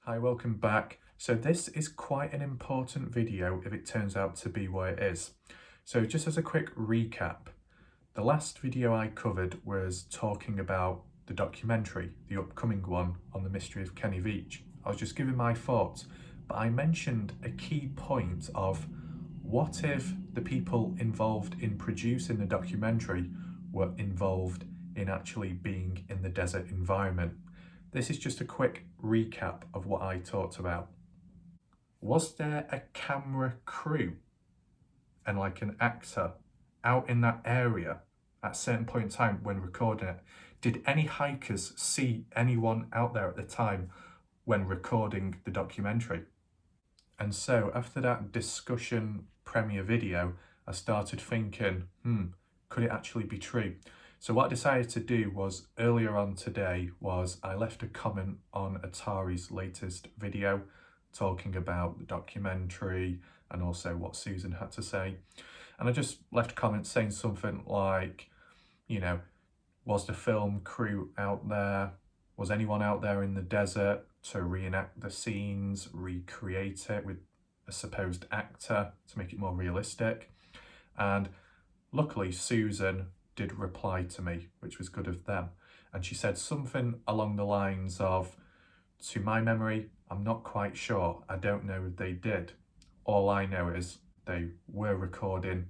Hi, welcome back. So this is quite an important video if it turns out to be what it is. So just as a quick recap, the last video I covered was talking about the documentary, the upcoming one on the mystery of Kenny Veach. I was just giving my thoughts, but I mentioned a key point of what if the people involved in producing the documentary were involved in actually being in the desert environment. This is just a quick recap of what I talked about. Was there a camera crew and like an actor out in that area at a certain point in time when recording it? Did any hikers see anyone out there at the time when recording the documentary? And so after that discussion premiere video, I started thinking, could it actually be true? So what I decided to do was earlier on today was I left a comment on Atari's latest video talking about the documentary and also what Susan had to say. And I just left comments saying something like, was the film crew out there? Was anyone out there in the desert to reenact the scenes, recreate it with a supposed actor to make it more realistic? And luckily, Susan did reply to me, which was good of them. And she said something along the lines of, to my memory, I'm not quite sure. I don't know if they did. All I know is they were recording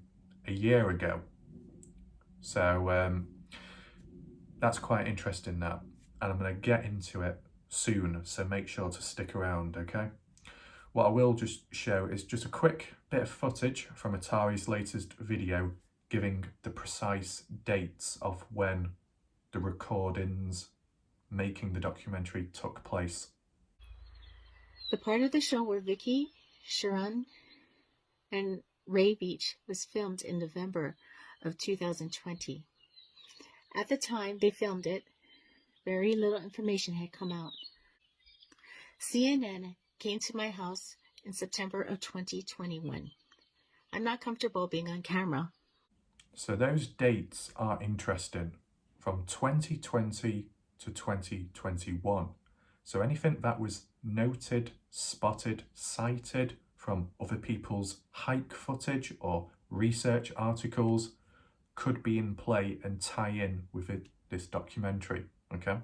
a year ago. So that's quite interesting now. And I'm going to get into it soon, so make sure to stick around, okay? What I will just show is just a quick bit of footage from Atari's latest video giving the precise dates of when the recordings making the documentary took place. The part of the show where Vicky, Sharon, and Ray Veach was filmed in November of 2020. At the time they filmed it, very little information had come out. CNN came to my house in September of 2021. I'm not comfortable being on camera. So those dates are interesting, from 2020 to 2021. So anything that was noted, spotted, cited from other people's hike footage or research articles could be in play and tie in with this documentary, okay?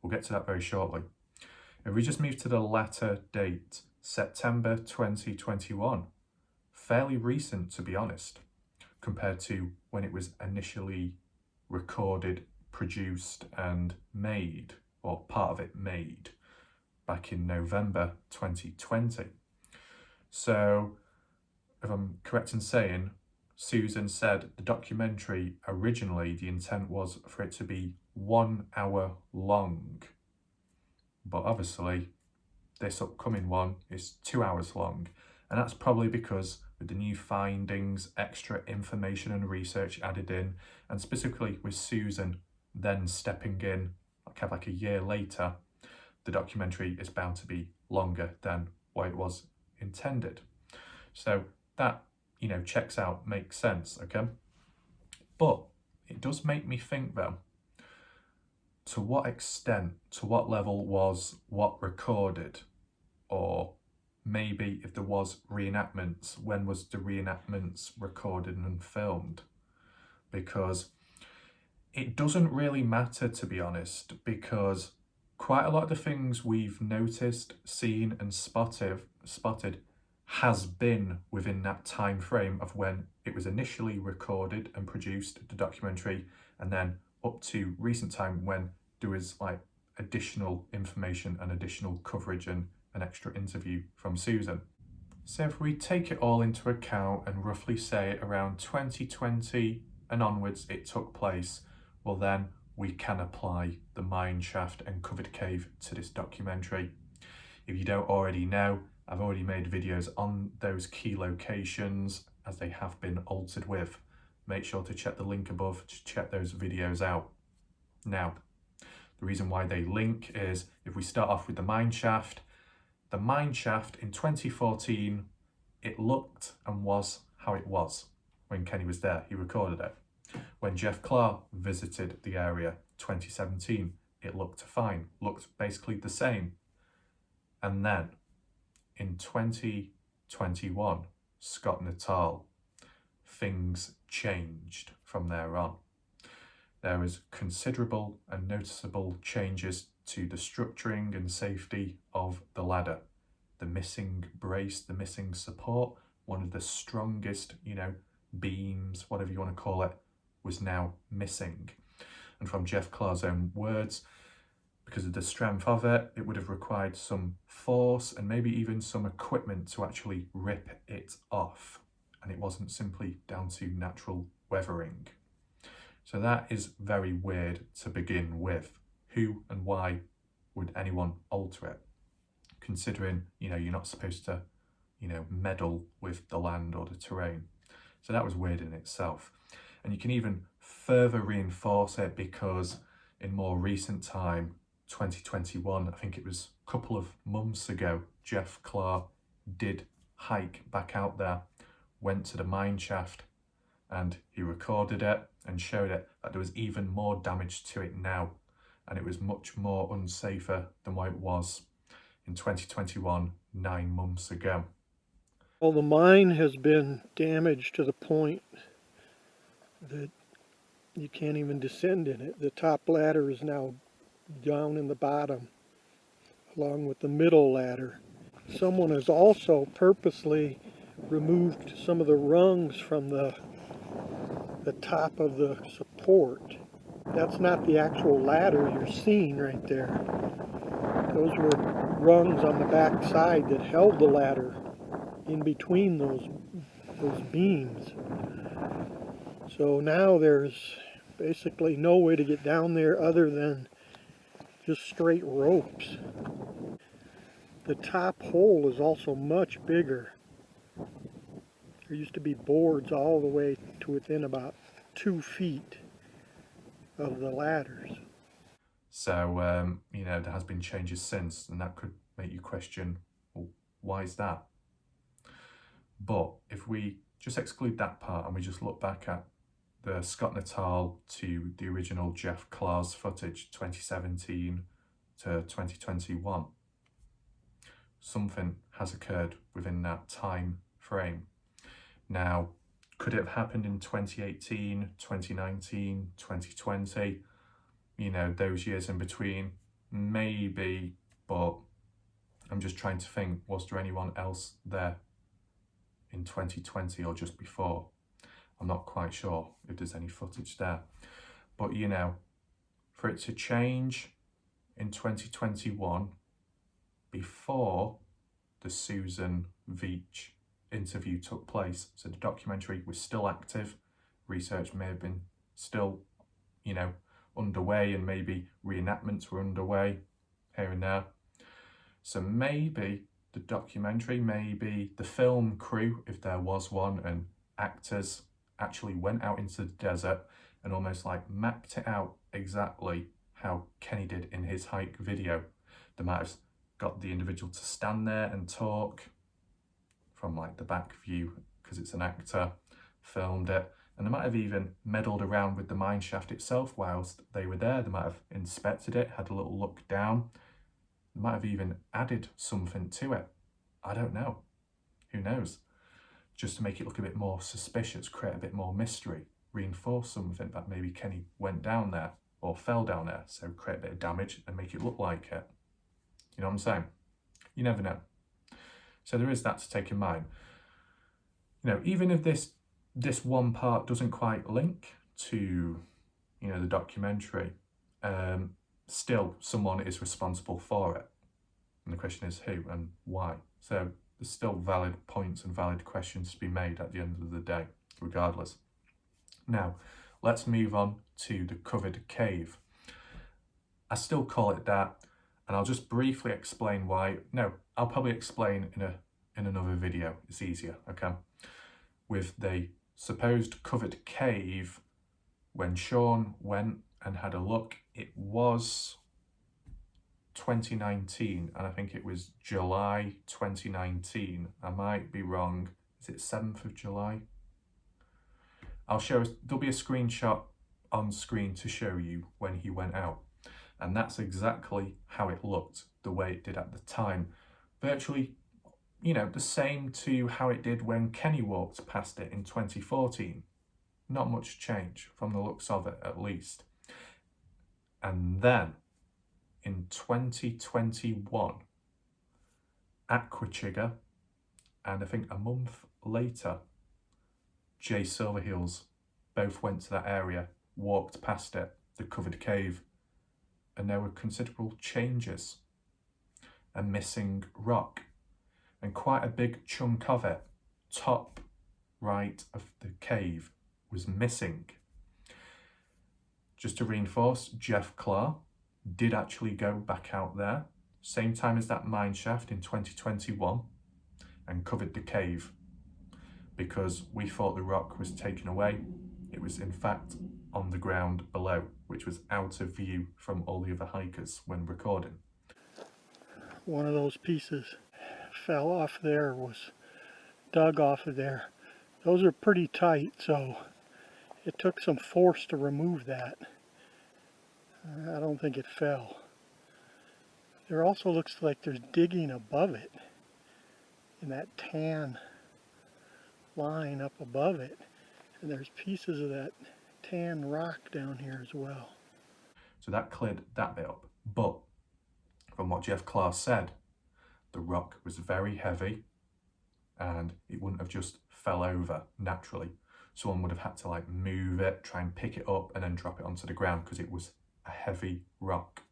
We'll get to that very shortly. If we just move to the latter date, September 2021, fairly recent to be honest, compared to when it was initially recorded, produced and made, or part of it made, back in November 2020. So, if I'm correct in saying, Susan said the documentary originally, the intent was for it to be 1 hour long. But obviously, this upcoming one is 2 hours long. And that's probably because with the new findings, extra information and research added in, and specifically with Susan then stepping in like a year later, the documentary is bound to be longer than what it was intended. So that, checks out, makes sense, okay? But it does make me think though, to what extent, to what level was what recorded? Or maybe if there was reenactments, when was the reenactments recorded and filmed? Because it doesn't really matter, to be honest, because quite a lot of the things we've noticed, seen and spotted has been within that time frame of when it was initially recorded and produced, the documentary, and then up to recent time when there was like additional information and additional coverage and an extra interview from Susan. So if we take it all into account and roughly say around 2020 and onwards it took place, well then we can apply the Mineshaft and covered cave to this documentary. If you don't already know, I've already made videos on those key locations as they have been altered with. Make sure to check the link above to check those videos out. Now, the reason why they link is if we start off with the Mineshaft in 2014, it looked and was how it was when Kenny was there. He recorded it. When Jeff Clark visited the area 2017, it looked fine, looked basically the same. And then in 2021, Scott Natal, things changed from there on. There was considerable and noticeable changes to the structuring and safety of the ladder. The missing brace, the missing support, one of the strongest, beams, whatever you want to call it, was now missing. And from Jeff Clark's own words, because of the strength of it, it would have required some force and maybe even some equipment to actually rip it off. And it wasn't simply down to natural weathering. So that is very weird to begin with. Who and why would anyone alter it? Considering, you're not supposed to, meddle with the land or the terrain. So that was weird in itself. And you can even further reinforce it because in more recent time, 2021, I think it was a couple of months ago, Jeff Clark did hike back out there, went to the Mineshaft, and he recorded it and showed it that there was even more damage to it now, and it was much more unsafer than what it was in 2021, 9 months ago. Well, the mine has been damaged to the point that you can't even descend in it. The top ladder is now down in the bottom, along with the middle ladder. Someone has also purposely removed some of the rungs from the top of the support. That's not the actual ladder you're seeing right there. Those were rungs on the back side that held the ladder in between those beams. So now there's basically no way to get down there other than just straight ropes. The top hole is also much bigger. There used to be boards all the way to within about 2 feet of the ladders. So, there has been changes since, and that could make you question, well, why is that? But if we just exclude that part and we just look back at the Scott Natal to the original Jeff Clark's footage, 2017 to 2021, something has occurred within that time frame. Now, could it have happened in 2018, 2019, 2020? Those years in between? Maybe, but I'm just trying to think, was there anyone else there in 2020 or just before? I'm not quite sure if there's any footage there. But, for it to change in 2021, before the Susan Veach interview took place, so the documentary was still active, research may have been still, underway, and maybe reenactments were underway here and there. So maybe the documentary, maybe the film crew, if there was one, and actors actually went out into the desert and almost like mapped it out exactly how Kenny did in his hike video. They might have got the individual to stand there and talk from like the back view because it's an actor, filmed it, and they might have even meddled around with the mineshaft itself whilst they were there. They might have inspected it, had a little look down. They might have even added something to it. I don't know. Who knows? Just to make it look a bit more suspicious, create a bit more mystery, reinforce something that maybe Kenny went down there or fell down there, so create a bit of damage and make it look like it. You know what I'm saying? You never know. So there is that to take in mind. Even if this one part doesn't quite link to, the documentary, still someone is responsible for it. And the question is who and why. So there's still valid points and valid questions to be made at the end of the day, regardless. Now, let's move on to the covered cave. I still call it that, and I'll just briefly explain why. No, I'll probably explain in another video. It's easier, okay? With the supposed covered cave, when Sean went and had a look, it was 2019, and I think it was July 2019. I might be wrong. Is it 7th of July? I'll show us, there'll be a screenshot on screen to show you when he went out. And that's exactly how it looked, the way it did at the time. virtually, the same to how it did when Kenny walked past it in 2014. Not much change from the looks of it, at least. And then in 2021, Aquachigger, and I think a month later, Jay Silverheels both went to that area, walked past it, the covered cave, and there were considerable changes. A missing rock, and quite a big chunk of it, top right of the cave, was missing. Just to reinforce, Jeff Clark did actually go back out there, same time as that Mineshaft in 2021, and covered the cave, because we thought the rock was taken away. It was in fact on the ground below, which was out of view from all the other hikers when recording. One of those pieces fell off there, was dug off of there. Those are pretty tight, so it took some force to remove that. I don't think it fell. There also looks like there's digging above it, in that tan line up above it. And there's pieces of that tan rock down here as well. So that cleared that bit up. But from what Jeff Clark said, the rock was very heavy and it wouldn't have just fell over naturally. Someone would have had to move it, try and pick it up and then drop it onto the ground, because it was a heavy rock.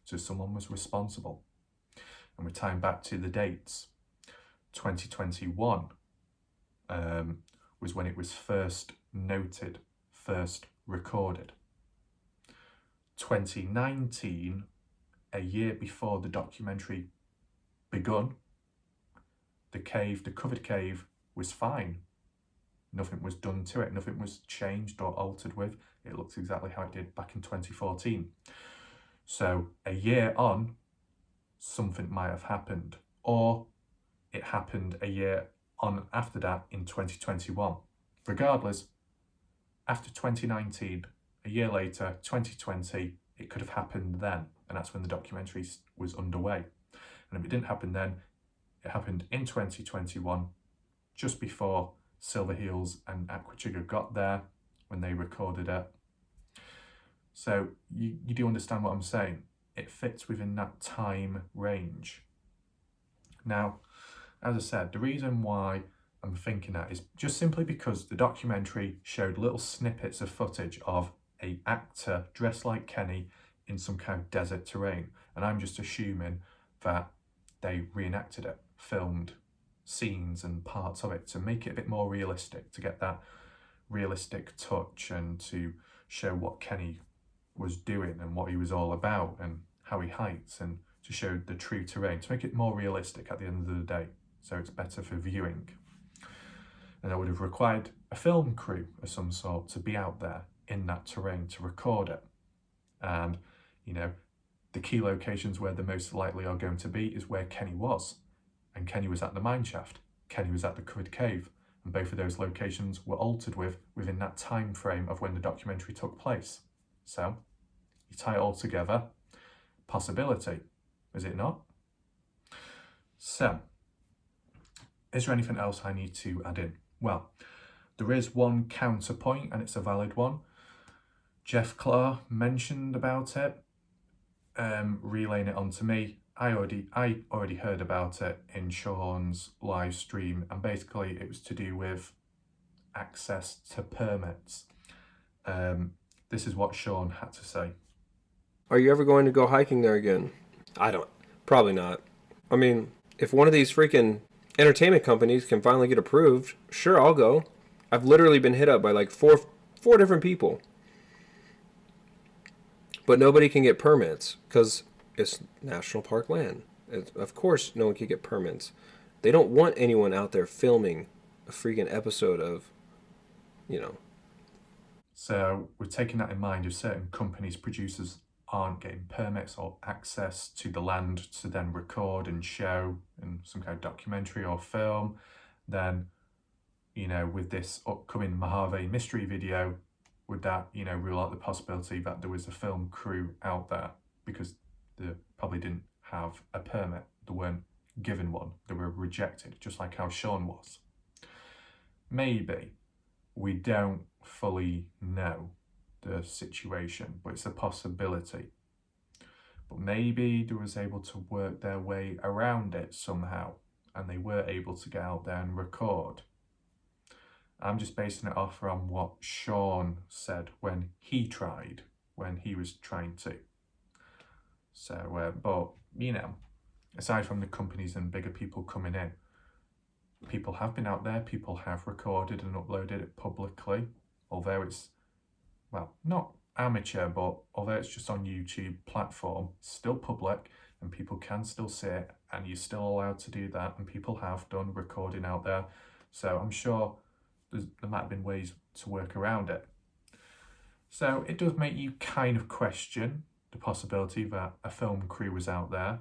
So someone was responsible. And we're tying back to the dates. 2021 was when it was first noted, first recorded. 2019, a year before the documentary begun, the covered cave was fine. Nothing was done to it, nothing was changed or altered with. It looks exactly how it did back in 2014. So a year on, something might have happened, or it happened a year on after that in 2021. Regardless, after 2019, a year later, 2020, it could have happened then, and that's when the documentary was underway. And if it didn't happen then, it happened in 2021, just before Silverheels and Aquachigger got there, when they recorded it. So you do understand what I'm saying. It fits within that time range. Now, as I said, the reason why I'm thinking that is just simply because the documentary showed little snippets of footage of an actor dressed like Kenny in some kind of desert terrain. And I'm just assuming that they reenacted it, filmed scenes and parts of it to make it a bit more realistic, to get that realistic touch and to show what Kenny was doing and what he was all about and how he hikes, and to show the true terrain, to make it more realistic at the end of the day, so it's better for viewing. And that would have required a film crew of some sort to be out there in that terrain to record it. And the key locations where the most likely are going to be is where Kenny was. And Kenny was at the Mineshaft, Kenny was at the covered cave, and both of those locations were altered within that time frame of when the documentary took place. So you tie it all together, possibility, is it not? So, is there anything else I need to add in? Well, there is one counterpoint, and it's a valid one. Jeff Clark mentioned about it, relaying it on to me. I already heard about it in Sean's live stream, and basically it was to do with access to permits. This is what Sean had to say. Are you ever going to go hiking there again? Probably not. I mean, if one of these freaking entertainment companies can finally get approved, sure, I'll go. I've literally been hit up by four different people. But nobody can get permits because it's national park land. Of course, no one can get permits. They don't want anyone out there filming a freaking episode of, So we're taking that in mind. If certain companies, producers aren't getting permits or access to the land to then record and show in some kind of documentary or film, then, with this upcoming Mojave mystery video, would that, rule out the possibility that there was a film crew out there because they probably didn't have a permit, they weren't given one. They were rejected, just like how Sean was. Maybe. We don't fully know the situation, but it's a possibility. But maybe they was able to work their way around it somehow, and they were able to get out there and record. I'm just basing it off from what Sean said when he was trying to. So, but, you know, aside from the companies and bigger people coming in, people have been out there, people have recorded and uploaded it publicly, although it's, well, not amateur, but although it's just on YouTube platform, still public, and people can still see it, and you're still allowed to do that, and people have done recording out there. So I'm sure there might have been ways to work around it. So it does make you kind of question the possibility that a film crew was out there,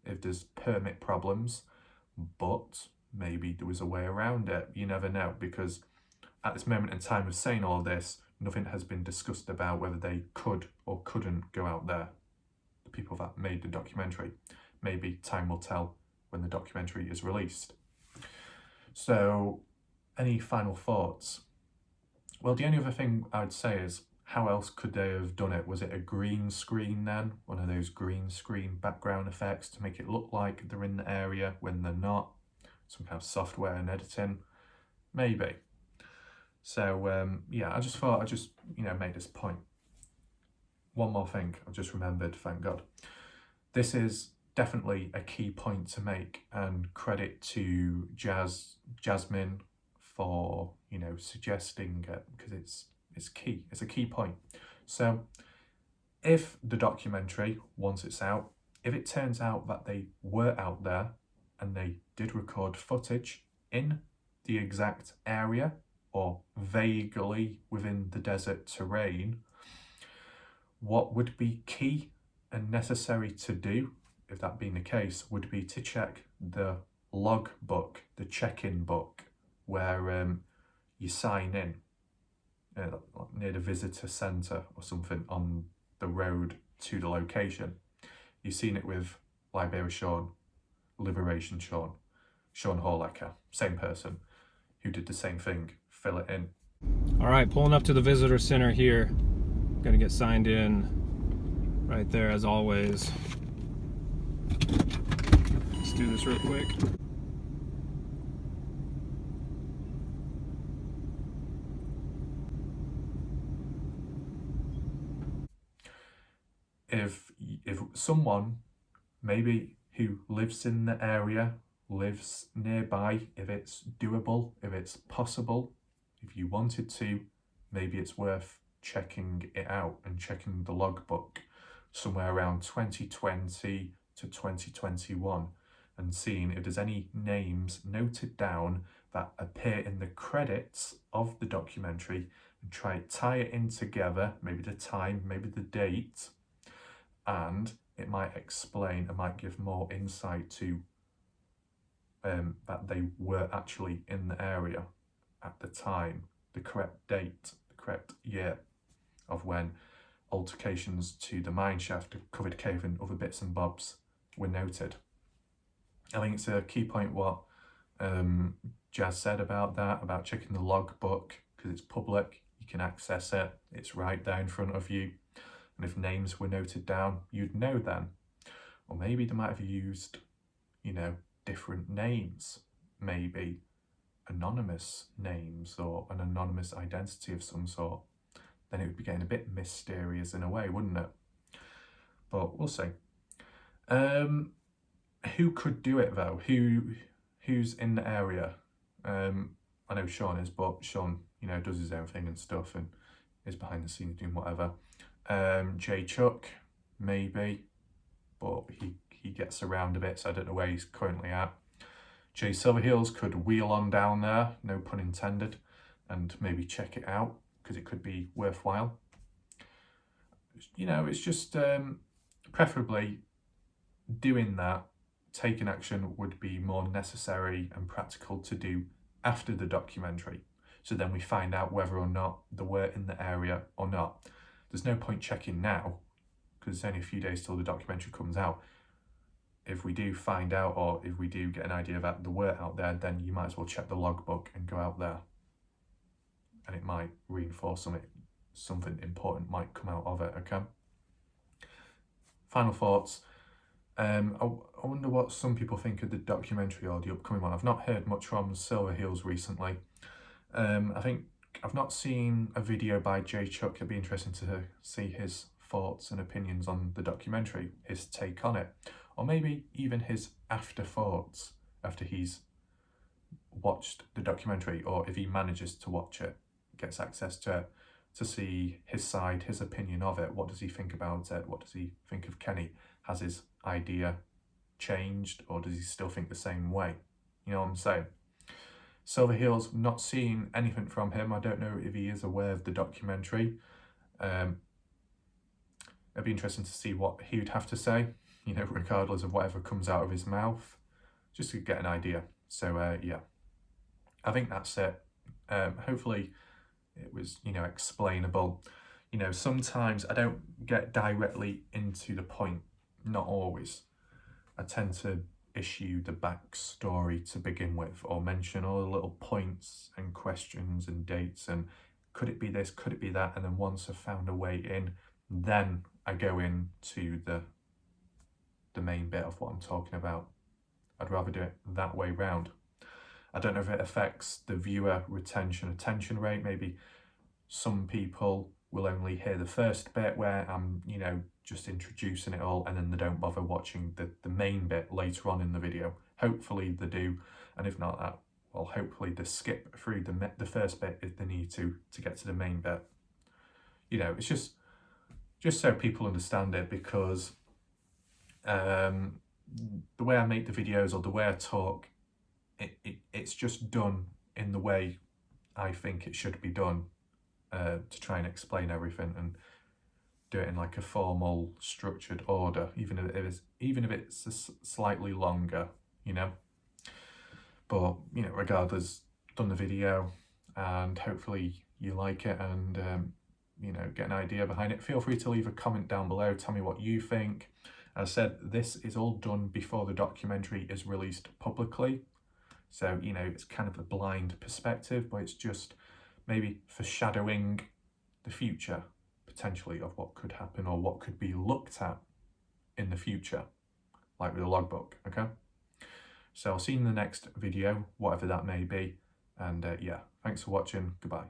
if there's permit problems, but maybe there was a way around it. You never know, because at this moment in time of saying all this, nothing has been discussed about whether they could or couldn't go out there. The people that made the documentary. Maybe time will tell when the documentary is released. So, any final thoughts? Well, the only other thing I would say is, how else could they have done it? Was it a green screen then? One of those green screen background effects to make it look like they're in the area when they're not? Some kind of software and editing? Maybe. So, yeah, I just thought I'd just, make this point. One more thing I've just remembered, thank God. This is definitely a key point to make, and credit to Jasmine for, suggesting it, because it's key. It's a key point. So if the documentary, once it's out, if it turns out that they were out there and they did record footage in the exact area or vaguely within the desert terrain, what would be key and necessary to do, if that being the case, would be to check the log book, the check-in book, where you sign in near the visitor centre or something on the road to the location. You've seen it with Liberia Sean, Liberation Sean, Sean Horlecker, same person who did the same thing, fill it in. All right, pulling up to the visitor center here. Gonna get signed in right there as always. Let's do this real quick. If someone maybe who lives in the area, lives nearby, if it's doable, if it's possible, if you wanted to, maybe it's worth checking it out and checking the logbook somewhere around 2020 to 2021 and seeing if there's any names noted down that appear in the credits of the documentary, and try to tie it in together, maybe the time, maybe the date, and it might explain, it might give more insight to that they were actually in the area at the time, the correct date, the correct year of when altercations to the mineshaft, the covered cave and other bits and bobs were noted. I think it's a key point what Jazz said about that, about checking the logbook, because it's public, you can access it, it's right there in front of you. And if names were noted down, you'd know then. Or maybe they might have used, different names, maybe anonymous names or an anonymous identity of some sort. Then it would be getting a bit mysterious in a way, wouldn't it? But we'll see. Who could do it though? Who's in the area? I know Sean is, but Sean, does his own thing and stuff and is behind the scenes doing whatever. Jay Chuck, maybe, but he gets around a bit, so I don't know where he's currently at. Jay Silverheels could wheel on down there, no pun intended, and maybe check it out, because it could be worthwhile. It's just preferably doing that, taking action would be more necessary and practical to do after the documentary. So then we find out whether or not they were in the area or not. There's no point checking now, because it's only a few days till the documentary comes out. if we do find out, or if we do get an idea that there were out there, then you might as well check the logbook and go out there, and it might reinforce something important might come out of it. Okay. Final thoughts. I wonder what some people think of the documentary or the upcoming one. I've not heard much from Silverheels recently. I think I've not seen a video by Jay Chuck. It'd be interesting to see his thoughts and opinions on the documentary, his take on it, or maybe even his after thoughts after he's watched the documentary, or if he manages to watch it, gets access to it, to see his side, his opinion of it. What does he think about it? What does he think of Kenny? Has his idea changed, or does he still think the same way? You know what I'm saying? Silverheels, not seeing anything from him. I don't know if he is aware of the documentary. It'd be interesting to see what he would have to say, you know, regardless of whatever comes out of his mouth, just to get an idea. So yeah, I think that's it. Hopefully it was, you know, explainable. You know, sometimes I don't get directly into the point, not always. I tend to issue the backstory to begin with, or mention all the little points and questions and dates and could it be this, could it be that, and then once I've found a way in, then I go into the main bit of what I'm talking about. I'd rather do it that way round. I don't know if it affects the viewer attention rate. Maybe some people will only hear the first bit where I'm, you know, just introducing it all, and then they don't bother watching the main bit later on in the video. Hopefully they do, and if not that, well, hopefully they skip through the first bit if they need to get to the main bit. You know, it's just so people understand it, because the way I make the videos or the way I talk, it's just done in the way I think it should be done, to try and explain everything and do it in like a formal, structured order, even if it's slightly longer, you know. But you know, regardless, done the video, and hopefully you like it, and you know, get an idea behind it. Feel free to leave a comment down below. Tell me what you think. As I said, this is all done before the documentary is released publicly, so you know, it's kind of a blind perspective, but it's just maybe foreshadowing the future, potentially, of what could happen or what could be looked at in the future, like with the logbook. Okay, so I'll see you in the next video, whatever that may be, and yeah, thanks for watching. Goodbye.